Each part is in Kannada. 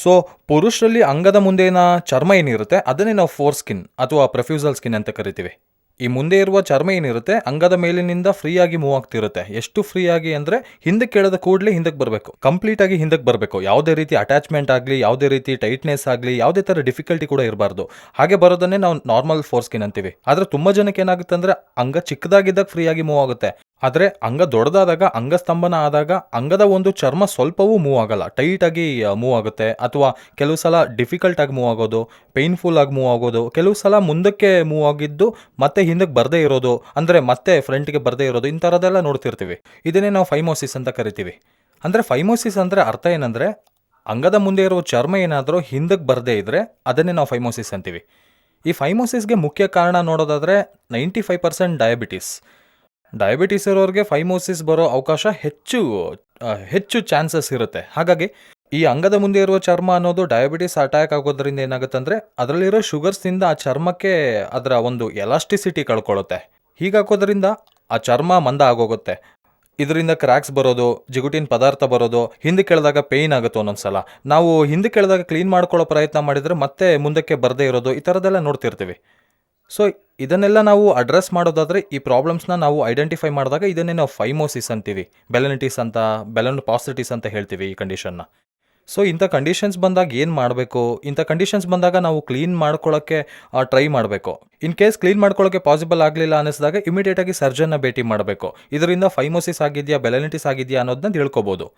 ಸೊ ಪುರುಷರಲ್ಲಿ ಅಂಗದ ಮುಂದಿನ ಚರ್ಮ ಏನಿರುತ್ತೆ ಅದನ್ನೇ ನಾವು ಫೋರ್ ಸ್ಕಿನ್ ಅಥವಾ ಪ್ರೊಫ್ಯೂಸಲ್ ಸ್ಕಿನ್ ಅಂತ ಕರಿತೀವಿ. ಈ ಮುಂದೆ ಇರುವ ಚರ್ಮ ಏನಿರುತ್ತೆ ಅಂಗದ ಮೇಲಿನಿಂದ ಫ್ರೀ ಆಗಿ ಮೂವ್ ಆಗ್ತಿರುತ್ತೆ. ಎಷ್ಟು ಫ್ರೀ ಆಗಿ ಅಂದರೆ ಹಿಂದಕ್ಕೆ ಎಳೆದ ಕೂಡಲೇ ಹಿಂದಕ್ಕೆ ಬರಬೇಕು, ಕಂಪ್ಲೀಟ್ ಆಗಿ ಹಿಂದಕ್ಕೆ ಬರಬೇಕು. ಯಾವುದೇ ರೀತಿ ಅಟ್ಯಾಚ್ಮೆಂಟ್ ಆಗಲಿ, ಯಾವುದೇ ರೀತಿ ಟೈಟ್ನೆಸ್ ಆಗಲಿ, ಯಾವುದೇ ಥರ ಡಿಫಿಕಲ್ಟಿ ಕೂಡ ಇರಬಾರ್ದು. ಹಾಗೆ ಬರೋದನ್ನೇ ನಾವು ನಾರ್ಮಲ್ ಫೋರ್ ಸ್ಕಿನ್ ಅಂತೀವಿ. ಆದರೆ ತುಂಬ ಜನಕ್ಕೆ ಏನಾಗುತ್ತೆ ಅಂದರೆ ಅಂಗ ಚಿಕ್ಕದಾಗಿದ್ದಾಗ ಫ್ರೀ ಆಗಿ ಮೂವ್ ಆಗುತ್ತೆ. ಆದರೆ ಅಂಗ ದೊಡ್ಡದಾದಾಗ, ಅಂಗಸ್ತಂಭನ ಆದಾಗ ಅಂಗದ ಒಂದು ಚರ್ಮ ಸ್ವಲ್ಪವೂ ಮೂವ್ ಆಗಲ್ಲ, ಟೈಟಾಗಿ ಮೂವ್ ಆಗುತ್ತೆ. ಅಥವಾ ಕೆಲವು ಸಲ ಡಿಫಿಕಲ್ಟ್ ಆಗಿ ಮೂವ್ ಆಗೋದು, ಪೇನ್ಫುಲ್ ಆಗಿ ಮೂವ್ ಆಗೋದು, ಕೆಲವು ಸಲ ಮುಂದಕ್ಕೆ ಮೂವ್ ಆಗಿದ್ದು ಮತ್ತೆ ಹಿಂದಕ್ಕೆ ಬರದೇ ಇರೋದು, ಅಂದರೆ ಮತ್ತೆ ಫ್ರಂಟ್ಗೆ ಬರದೇ ಇರೋದು, ಇಂಥರದೆಲ್ಲ ನೋಡ್ತಿರ್ತೀವಿ. ಇದನ್ನೇ ನಾವು ಫೈಮೋಸಿಸ್ ಅಂತ ಕರಿತೀವಿ. ಅಂದರೆ ಫೈಮೋಸಿಸ್ ಅಂದರೆ ಅರ್ಥ ಏನಂದರೆ ಅಂಗದ ಮುಂದೆ ಇರೋ ಚರ್ಮ ಏನಾದರೂ ಹಿಂದಕ್ಕೆ ಬರದೇ ಇದ್ದರೆ ಅದನ್ನೇ ನಾವು ಫೈಮೋಸಿಸ್ ಅಂತೀವಿ. ಈ ಫೈಮೋಸಿಸ್ಗೆ ಮುಖ್ಯ ಕಾರಣ ನೋಡೋದಾದರೆ 95% ಡಯಾಬಿಟಿಸ್ ಇರೋರಿಗೆ ಫೈಮೋಸಿಸ್ ಬರೋ ಅವಕಾಶ ಹೆಚ್ಚು ಚಾನ್ಸಸ್ ಇರುತ್ತೆ. ಹಾಗಾಗಿ ಈ ಅಂಗದ ಮುಂದೆ ಇರುವ ಚರ್ಮ ಅನ್ನೋದು ಡಯಾಬಿಟಿಸ್ ಅಟ್ಯಾಕ್ ಆಗೋದ್ರಿಂದ ಏನಾಗುತ್ತೆ ಅಂದರೆ ಅದರಲ್ಲಿರೋ ಶುಗರ್ಸ್ನಿಂದ ಆ ಚರ್ಮಕ್ಕೆ ಅದರ ಒಂದು ಎಲಾಸ್ಟಿಸಿಟಿ ಕಳ್ಕೊಳ್ಳುತ್ತೆ. ಹೀಗಾಕೋದ್ರಿಂದ ಆ ಚರ್ಮ ಮಂದ ಆಗೋಗುತ್ತೆ. ಇದರಿಂದ ಕ್ರ್ಯಾಕ್ಸ್ ಬರೋದು, ಜಿಗುಟಿನ ಪದಾರ್ಥ ಬರೋದು, ಹಿಂದಕ್ಕೆ ಎಳೆದಾಗ ಪೇಯ್ನ್ ಆಗುತ್ತೆ. ಒಂದೊಂದ್ಸಲ ನಾವು ಹಿಂದಕ್ಕೆ ಎಳೆದಾಗ ಕ್ಲೀನ್ ಮಾಡ್ಕೊಳ್ಳೋ ಪ್ರಯತ್ನ ಮಾಡಿದರೆ ಮತ್ತೆ ಮುಂದಕ್ಕೆ ಬರದೇ ಇರೋದು, ಈ ಥರದ್ದೆಲ್ಲ ನೋಡ್ತಿರ್ತೀವಿ. ಸೊ ಇದನ್ನೆಲ್ಲ ನಾವು ಅಡ್ರೆಸ್ ಮಾಡೋದಾದರೆ ಈ ಪ್ರಾಬ್ಲಮ್ಸ್ನ ನಾವು ಐಡೆಂಟಿಫೈ ಮಾಡಿದಾಗ ಇದನ್ನೇ ನಾವು ಫೈಮೋಸಿಸ್ ಅಂತೀವಿ. ಬೆಲನೋಪಾಸಿಟಿಸ್ ಅಂತ ಹೇಳ್ತೀವಿ ಈ ಕಂಡೀಷನ್ನ. ಸೊ ಇಂಥ ಕಂಡೀಷನ್ಸ್ ಬಂದಾಗ ಏನು ಮಾಡಬೇಕು? ಇಂಥ ಕಂಡೀಷನ್ಸ್ ಬಂದಾಗ ನಾವು ಕ್ಲೀನ್ ಮಾಡ್ಕೊಳ್ಳೋಕ್ಕೆ ಟ್ರೈ ಮಾಡಬೇಕು. ಇನ್ ಕೇಸ್ ಕ್ಲೀನ್ ಮಾಡ್ಕೊಳ್ಳೋಕ್ಕೆ ಪಾಸಿಬಲ್ ಆಗಲಿಲ್ಲ ಅನ್ನಿಸಿದಾಗ ಇಮಿಡಿಯೇಟಾಗಿ ಸರ್ಜನ್ನ ಭೇಟಿ ಮಾಡಬೇಕು. ಇದರಿಂದ ಫೈಮೋಸಿಸ್ ಆಗಿದೆಯಾ, ಬೆಲನಿಟಿಸ್ ಆಗಿದೆಯಾ ಅನ್ನೋದನ್ನ ತಿಳ್ಕೊಬೋದು.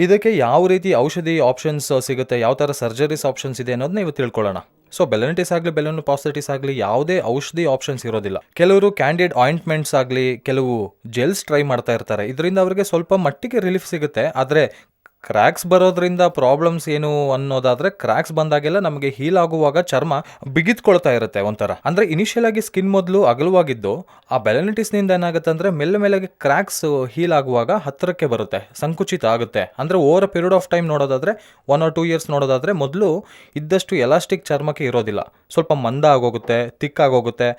ಇದಕ್ಕೆ ಯಾವ ರೀತಿ ಔಷಧಿ ಆಪ್ಷನ್ಸ್ ಸಿಗುತ್ತೆ, ಯಾವ ಥರ ಸರ್ಜರೀಸ್ ಆಪ್ಷನ್ಸ್ ಇದೆ ಅನ್ನೋದನ್ನ ಇವತ್ತು ತಿಳ್ಕೊಳ್ಳೋಣ. ಸೊ ಬೆಲನಿಟಿಸ್ ಆಗಲಿ, ಬೆಲನೋಪಾಸಿಟಿಸ್ ಆಗಲಿ ಯಾವುದೇ ಔಷಧಿ ಆಪ್ಷನ್ಸ್ ಇರೋದಿಲ್ಲ. ಕೆಲವರು ಕ್ಯಾಂಡಿಡ್ ಆಯಿಂಟ್ಮೆಂಟ್ಸ್ ಆಗಲಿ, ಕೆಲವು ಜೆಲ್ಸ್ ಟ್ರೈ ಮಾಡ್ತಾ ಇರ್ತಾರೆ. ಇದರಿಂದ ಅವರಿಗೆ ಸ್ವಲ್ಪ ಮಟ್ಟಿಗೆ ರಿಲೀಫ್ ಸಿಗುತ್ತೆ. ಆದರೆ ಕ್ರ್ಯಾಕ್ಸ್ ಬರೋದ್ರಿಂದ ಪ್ರಾಬ್ಲಮ್ಸ್ ಏನು ಅನ್ನೋದಾದರೆ, ಕ್ರ್ಯಾಕ್ಸ್ ಬಂದಾಗೆಲ್ಲ ನಮಗೆ ಹೀಲ್ ಆಗುವಾಗ ಚರ್ಮ ಬಿಗಿದ್ಕೊಳ್ತಾ ಇರುತ್ತೆ ಒಂಥರ. ಅಂದರೆ ಇನಿಷಿಯಲ್ ಆಗಿ ಸ್ಕಿನ್ ಮೊದಲು ಅಗಲವಾಗಿದ್ದು ಆ ಬೆಲನಿಟಿಸ್ನಿಂದ ಏನಾಗುತ್ತೆ ಅಂದರೆ ಮೆಲ್ಲಗೆ ಕ್ರ್ಯಾಕ್ಸ್ ಹೀಲ್ ಆಗುವಾಗ ಹತ್ತಿರಕ್ಕೆ ಬರುತ್ತೆ, ಸಂಕುಚಿತ ಆಗುತ್ತೆ. ಅಂದರೆ over a period of time ನೋಡೋದಾದರೆ 1 or 2 years ನೋಡೋದಾದರೆ ಮೊದಲು ಇದ್ದಷ್ಟು ಎಲಾಸ್ಟಿಕ್ ಚರ್ಮಕ್ಕೆ ಇರೋದಿಲ್ಲ, ಸ್ವಲ್ಪ ಮಂದ ಆಗೋಗುತ್ತೆ, ತಿಕ್ಕಾಗೋಗುತ್ತೆ,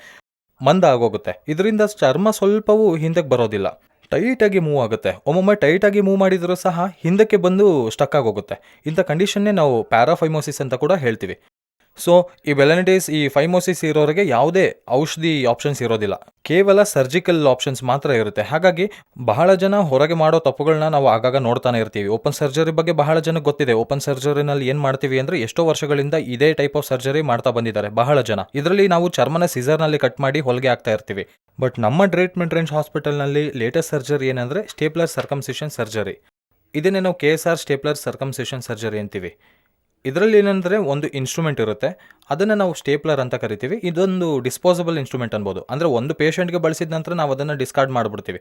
ಮಂದ ಆಗೋಗುತ್ತೆ. ಇದರಿಂದ ಚರ್ಮ ಸ್ವಲ್ಪವೂ ಹಿಂದಕ್ಕೆ ಬರೋದಿಲ್ಲ, ಟೈಟಾಗಿ ಮೂವ್ ಆಗುತ್ತೆ. ಒಮ್ಮೊಮ್ಮೆ ಟೈಟಾಗಿ ಮೂವ್ ಮಾಡಿದರೂ ಸಹ ಹಿಂದಕ್ಕೆ ಬಂದು ಸ್ಟಕ್ ಆಗೋಗುತ್ತೆ. ಇಂಥ ಕಂಡೀಷನ್ನೇ ನಾವು ಪ್ಯಾರಾಫೈಮೋಸಿಸ್ ಅಂತ ಕೂಡ ಹೇಳ್ತೀವಿ. ಸೊ ಈ ಬೆಲನಿಟಿಸ್, ಈ ಫೈಮೋಸಿಸ್ ಇರೋರಿಗೆ ಯಾವುದೇ ಔಷಧಿ ಆಪ್ಷನ್ಸ್ ಇರೋದಿಲ್ಲ, ಕೇವಲ ಸರ್ಜಿಕಲ್ ಆಪ್ಷನ್ಸ್ ಮಾತ್ರ ಇರುತ್ತೆ. ಹಾಗಾಗಿ ಬಹಳ ಜನ ಹೊರಗೆ ಮಾಡೋ ತಪ್ಪುಗಳನ್ನ ನಾವು ಆಗಾಗ ನೋಡ್ತಾನೆ ಇರ್ತೀವಿ. ಓಪನ್ ಸರ್ಜರಿ ಬಗ್ಗೆ ಬಹಳ ಜನಕ್ಕೆ ಗೊತ್ತಿದೆ. ಓಪನ್ ಸರ್ಜರಿನಲ್ಲಿ ಏನು ಮಾಡ್ತೀವಿ ಅಂದರೆ ಎಷ್ಟೋ ವರ್ಷಗಳಿಂದ ಇದೇ ಟೈಪ್ ಆಫ್ ಸರ್ಜರಿ ಮಾಡ್ತಾ ಬಂದಿದ್ದಾರೆ ಬಹಳ ಜನ. ಇದರಲ್ಲಿ ನಾವು ಚರ್ಮನ ಸಿಸರ್ನಲ್ಲಿ ಕಟ್ ಮಾಡಿ ಹೊಲಿಗೆ ಆಗ್ತಾ ಇರ್ತೀವಿ. ಬಟ್ ನಮ್ಮ ಟ್ರೀಟ್ಮೆಂಟ್ ರೇಂಜ್ ಹಾಸ್ಪಿಟಲ್ನಲ್ಲಿ ಲೇಟೆಸ್ಟ್ ಸರ್ಜರಿ ಏನಂದರೆ ಸ್ಟೇಪ್ಲರ್ ಸರ್ಕಮ್ಸಿಷನ್ ಸರ್ಜರಿ. ಇದನ್ನೇ ನಾವು KSR ಸ್ಟೇಪ್ಲರ್ ಸರ್ಕಮ್ಸಿಷನ್ ಸರ್ಜರಿ ಅಂತೀವಿ. ಇದರಲ್ಲಿ ಏನಂದರೆ ಒಂದು ಇನ್ಸ್ಟ್ರೂಮೆಂಟ್ ಇರುತ್ತೆ, ಅದನ್ನು ನಾವು ಸ್ಟೇಪ್ಲರ್ ಅಂತ ಕರಿತೀವಿ. ಇದೊಂದು ಡಿಸ್ಪೋಸಬಲ್ ಇನ್ಸ್ಟ್ರೂಮೆಂಟ್ ಅನ್ಬೋದು. ಅಂದರೆ ಒಂದು ಪೇಷಂಟ್ಗೆ ಬಳಸಿದ ನಂತರ ನಾವು ಅದನ್ನು ಡಿಸ್ಕಾರ್ಡ್ ಮಾಡಿಬಿಡ್ತೀವಿ.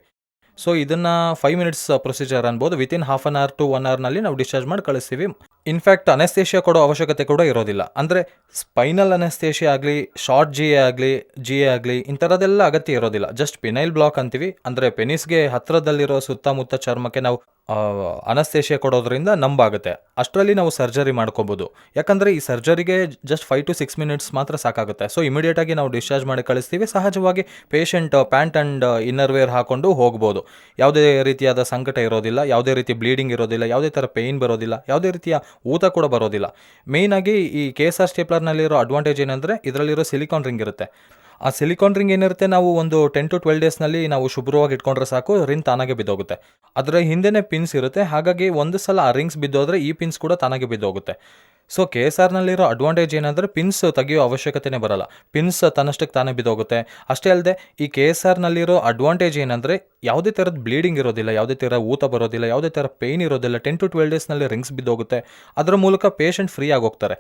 ಸೊ ಇದನ್ನು 5 minutes ಪ್ರೊಸೀಜರ್ ಅನ್ಬೋದು. Within half an hour to 1 hourನಲ್ಲಿ ನಾವು ಡಿಸ್ಚಾರ್ಜ್ ಮಾಡಿ ಕಳಿಸ್ತೀವಿ. ಇನ್ಫ್ಯಾಕ್ಟ್ ಅನೆಸ್ಥೇಷಿಯಾ ಕೊಡೋ ಅವಶ್ಯಕತೆ ಕೂಡ ಇರೋದಿಲ್ಲ. ಅಂದರೆ ಸ್ಪೈನಲ್ ಅನೆಸ್ಥೇಷಿಯಾ ಆಗಲಿ, ಶಾರ್ಟ್ GA ಆಗಲಿ ಇಂಥರದೆಲ್ಲ ಅಗತ್ಯ ಇರೋದಿಲ್ಲ. ಜಸ್ಟ್ ಪೆನೈಲ್ ಬ್ಲಾಕ್ ಅಂತೀವಿ. ಅಂದರೆ ಪೆನಿಸ್ಗೆ ಹತ್ತಿರದಲ್ಲಿರೋ ಸುತ್ತಮುತ್ತ ಚರ್ಮಕ್ಕೆ ನಾವು ಅನಸ್ತೇಷಿಯಾ ಕೊಡೋದ್ರಿಂದ ನಂಬಾಗುತ್ತೆ. ಅಷ್ಟರಲ್ಲಿ ನಾವು ಸರ್ಜರಿ ಮಾಡ್ಕೋಬೋದು. ಯಾಕಂದರೆ ಈ ಸರ್ಜರಿಗೆ ಜಸ್ಟ್ 5 to 6 minutes ಮಾತ್ರ ಸಾಕಾಗುತ್ತೆ. ಸೊ ಇಮಿಡಿಯೇಟಾಗಿ ನಾವು ಡಿಸ್ಚಾರ್ಜ್ ಮಾಡಿ ಕಳಿಸ್ತೀವಿ. ಸಹಜವಾಗಿ patient pant and inner wear ಹಾಕ್ಕೊಂಡು ಹೋಗ್ಬೋದು. ಯಾವುದೇ ರೀತಿಯಾದ ಸಂಕಟ ಇರೋದಿಲ್ಲ, ಯಾವುದೇ ರೀತಿ ಬ್ಲೀಡಿಂಗ್ ಇರೋದಿಲ್ಲ, ಯಾವುದೇ ಥರ ಪೇಯ್ನ್ ಬರೋದಿಲ್ಲ, ಯಾವುದೇ ರೀತಿಯ ಊತ ಕೂಡ ಬರೋದಿಲ್ಲ. ಮೇಯ್ನಾಗಿ ಈ KSR ಸ್ಟೇಪ್ಲರ್ನಲ್ಲಿರೋ ಅಡ್ವಾಂಟೇಜ್ ಏನಂದರೆ ಇದರಲ್ಲಿರೋ ಸಿಲಿಕಾನ್ ರಿಂಗ್ ಇರುತ್ತೆ. ಆ ಸಿಲಿಕಾನ್ ರಿಂಗ್ ಏನಿರುತ್ತೆ, ನಾವು ಒಂದು 10 to 12 daysನಲ್ಲಿ ನಾವು ಶುಭ್ರವಾಗಿ ಇಟ್ಕೊಂಡ್ರೆ ಸಾಕು, ರಿಂಗ್ ತಾನಾಗೆ ಬಿದ್ದೋಗುತ್ತೆ. ಅದರ ಹಿಂದೆನೇ ಪಿನ್ಸ್ ಇರುತ್ತೆ. ಹಾಗಾಗಿ ಒಂದು ಸಲ ಆ ರಿಂಗ್ಸ್ ಬಿದ್ದೋದ್ರೆ ಈ ಪಿನ್ಸ್ ಕೂಡ ತಾನಾಗೆ ಬಿದ್ದೋಗುತ್ತೆ. ಸೊ KSRನಲ್ಲಿರೋ ಅಡ್ವಾಂಟೇಜ್ ಏನಂದರೆ ಪಿನ್ಸ್ ತೆಗಿಯೋ ಅವಶ್ಯಕತೆನೇ ಬರಲ್ಲ, ಪಿನ್ಸ್ ತನ್ನಷ್ಟಕ್ಕೆ ತಾನೇ ಬಿದ್ದೋಗುತ್ತೆ. ಅಷ್ಟೇ ಅಲ್ಲದೆ ಈ KSRನಲ್ಲಿರೋ ಅಡ್ವಾಂಟೇಜ್ ಏನಂದರೆ ಯಾವುದೇ ಥರದ ಬ್ಲೀಡಿಂಗ್ ಇರೋದಿಲ್ಲ, ಯಾವುದೇ ಥರ ಊತ ಬರೋದಿಲ್ಲ, ಯಾವುದೇ ಥರ ಪೇಯ್ನ್ ಇರೋದಿಲ್ಲ. 10 to 12 daysನಲ್ಲಿ ರಿಂಗ್ಸ್ ಬಿದ್ದೋಗುತ್ತೆ. ಅದರ ಮೂಲಕ ಪೇಷಂಟ್ ಫ್ರೀ ಆಗೋಗ್ತಾರೆ.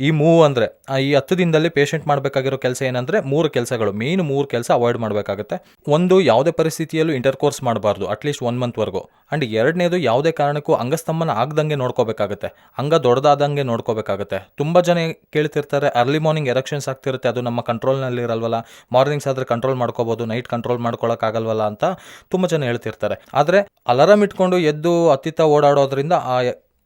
ಈ ಮೂವ್ ಅಂದರೆ ಈ 10 ದಿನದಲ್ಲಿ ಪೇಷಂಟ್ ಮಾಡಬೇಕಾಗಿರೋ ಕೆಲಸ ಏನಂದರೆ 3 ಕೆಲಸಗಳು, ಮೇಯ್ನ್ 3 ಕೆಲಸ ಅವಾಯ್ಡ್ ಮಾಡಬೇಕಾಗುತ್ತೆ. ಒಂದು, ಯಾವುದೇ ಪರಿಸ್ಥಿತಿಯಲ್ಲೂ ಇಂಟರ್ಕೋರ್ಸ್ ಮಾಡಬಾರ್ದು ಅಟ್ಲೀಸ್ಟ್ 1 monthವರೆಗೂ. ಆ್ಯಂಡ್ ಎರಡನೇದು, ಯಾವುದೇ ಕಾರಣಕ್ಕೂ ಅಂಗಸ್ತಂಭನ ಆಗ್ದಂಗೆ ನೋಡ್ಕೋಬೇಕಾಗುತ್ತೆ, ಅಂಗ ದೊಡ್ಡದಾದಂಗೆ ನೋಡ್ಕೋಬೇಕಾಗುತ್ತೆ. ತುಂಬ ಜನ ಕೇಳ್ತಿರ್ತಾರೆ, ಅರ್ಲಿ ಮಾರ್ನಿಂಗ್ ಎರೆಕ್ಷನ್ಸ್ ಆಗ್ತಿರುತ್ತೆ, ಅದು ನಮ್ಮ ಕಂಟ್ರೋಲ್ನಲ್ಲಿ ಇರಲ್ವಲ್ಲ, ಮಾರ್ನಿಂಗ್ಸ್ ಆದರೆ ಕಂಟ್ರೋಲ್ ಮಾಡ್ಕೋಬೋದು, ನೈಟ್ ಕಂಟ್ರೋಲ್ ಮಾಡ್ಕೊಳ್ಳೋಕ್ಕಾಗಲ್ವಲ್ಲ ಅಂತ ತುಂಬ ಜನ ಹೇಳ್ತಿರ್ತಾರೆ. ಆದರೆ ಅಲಾರಾಮ್ ಇಟ್ಕೊಂಡು ಎದ್ದು ಅತ್ತಿತ್ತ ಓಡಾಡೋದ್ರಿಂದ ಆ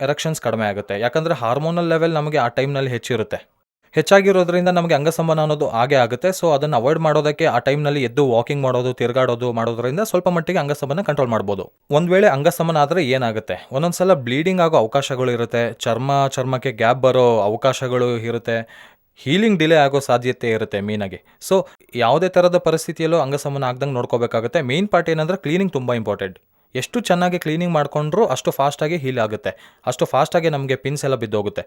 ಎರೆಕ್ಷನ್ಸ್ ಕಡಿಮೆ ಆಗುತ್ತೆ. ಯಾಕಂದರೆ ಹಾರ್ಮೋನಲ್ ಲೆವೆಲ್ ನಮಗೆ ಆ ಟೈಮ್ನಲ್ಲಿ ಹೆಚ್ಚಿರುತ್ತೆ. ಹೆಚ್ಚಾಗಿರೋದ್ರಿಂದ ನಮಗೆ ಅಂಗಸಂಬನ ಅನ್ನೋದು ಆಗೇ ಆಗುತ್ತೆ. ಸೊ ಅದನ್ನು ಅವಾಯ್ಡ್ ಮಾಡೋದಕ್ಕೆ ಆ ಟೈಮ್ನಲ್ಲಿ ಎದ್ದು ವಾಕಿಂಗ್ ಮಾಡೋದು, ತಿರುಗಾಡೋದು ಮಾಡೋದ್ರಿಂದ ಸ್ವಲ್ಪ ಮಟ್ಟಿಗೆ ಅಂಗಸಂಬನ ಕಂಟ್ರೋಲ್ ಮಾಡ್ಬೋದು. ಒಂದು ವೇಳೆ ಅಂಗಸಂಬನ ಆದರೆ ಏನಾಗುತ್ತೆ, ಒಂದೊಂದ್ಸಲ ಬ್ಲೀಡಿಂಗ್ ಆಗೋ ಅವಕಾಶಗಳು ಇರುತ್ತೆ, ಚರ್ಮಕ್ಕೆ ಗ್ಯಾಪ್ ಬರೋ ಅವಕಾಶಗಳು ಇರುತ್ತೆ, ಹೀಲಿಂಗ್ ಡಿಲೇ ಆಗೋ ಸಾಧ್ಯತೆ ಇರುತ್ತೆ ಮೇಯ್ನಾಗಿ. ಸೊ ಯಾವುದೇ ಥರದ ಪರಿಸ್ಥಿತಿಯಲ್ಲೂ ಅಂಗಸಂಬನ ಆಗ್ದಂಗೆ ನೋಡ್ಕೋಬೇಕಾಗುತ್ತೆ. ಮೇಯ್ನ್ ಪಾರ್ಟ್ ಏನಂದರೆ ಕ್ಲೀನಿಂಗ್ ತುಂಬ ಇಂಪಾರ್ಟೆಂಟ್. ಎಷ್ಟು ಚೆನ್ನಾಗಿ ಕ್ಲೀನಿಂಗ್ ಮಾಡಿಕೊಂಡ್ರೂ ಅಷ್ಟು ಫಾಸ್ಟಾಗಿ ಹೀಲ್ ಆಗುತ್ತೆ, ಅಷ್ಟು ಫಾಸ್ಟಾಗಿ ನಮಗೆ ಪಿನ್ಸ್ ಎಲ್ಲ ಬಿದ್ದೋಗುತ್ತೆ.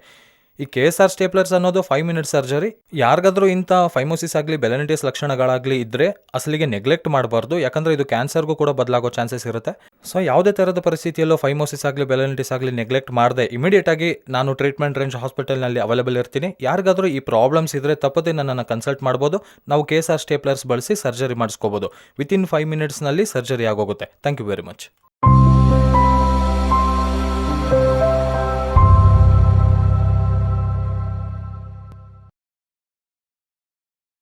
ಈ KSR ಸ್ಟೇಪ್ಲರ್ಸ್ ಅನ್ನೋದು 5 ಮಿನಿಟ್ ಸರ್ಜರಿ. ಯಾರಿಗಾದ್ರೂ ಇಂಥ ಫೈಮೋಸಿಸ್ ಆಗಲಿ ಬೆಲನಿಟಿಸ್ ಲಕ್ಷಣಗಳಾಗಲಿ ಇದ್ದರೆ ಅಸಲಿಗೆ ನೆಗ್ಲೆಕ್ಟ್ ಮಾಡಬಾರ್ದು, ಯಾಕಂದರೆ ಇದು ಕ್ಯಾನ್ಸರ್ಗೂ ಕೂಡ ಬದಲಾಗೋ ಚಾನ್ಸಸ್ ಇರುತ್ತೆ. ಸೊ ಯಾವುದೇ ಥರದ ಪರಿಸ್ಥಿತಿಯಲ್ಲೂ ಫೈಮೋಸಿಸ್ ಆಗಲಿ ಬೆಲನಿಟಿಸ್ ಆಗಲಿ ನೆಗ್ಲೆಕ್ಟ್ ಮಾಡದೆ ಇಮಿಡಿಯೇಟಾಗಿ ನಾನು ಟ್ರೀಟ್ಮೆಂಟ್ ರೇಂಜ್ ಹಾಸ್ಪಿಟಲ್ನಲ್ಲಿ ಅವೈಲೇಬಲ್ ಇರ್ತೀನಿ. ಯಾರಿಗಾದ್ರೂ ಈ ಪ್ರಾಬ್ಲಮ್ಸ್ ಇದ್ದರೆ ತಪ್ಪದೆ ನನ್ನನ್ನು ಕನ್ಸಲ್ಟ್ ಮಾಡ್ಬೋದು. ನಾವು KSR ಸ್ಟೇಪ್ಲರ್ಸ್ ಬಳಸಿ ಸರ್ಜರಿ ಮಾಡಿಸ್ಕೋಬೋದು. ವಿತಿನ್ 5 ಮಿನಿಟ್ಸ್ನಲ್ಲಿ ಸರ್ಜರಿ ಆಗೋಗುತ್ತೆ. Thank you very much.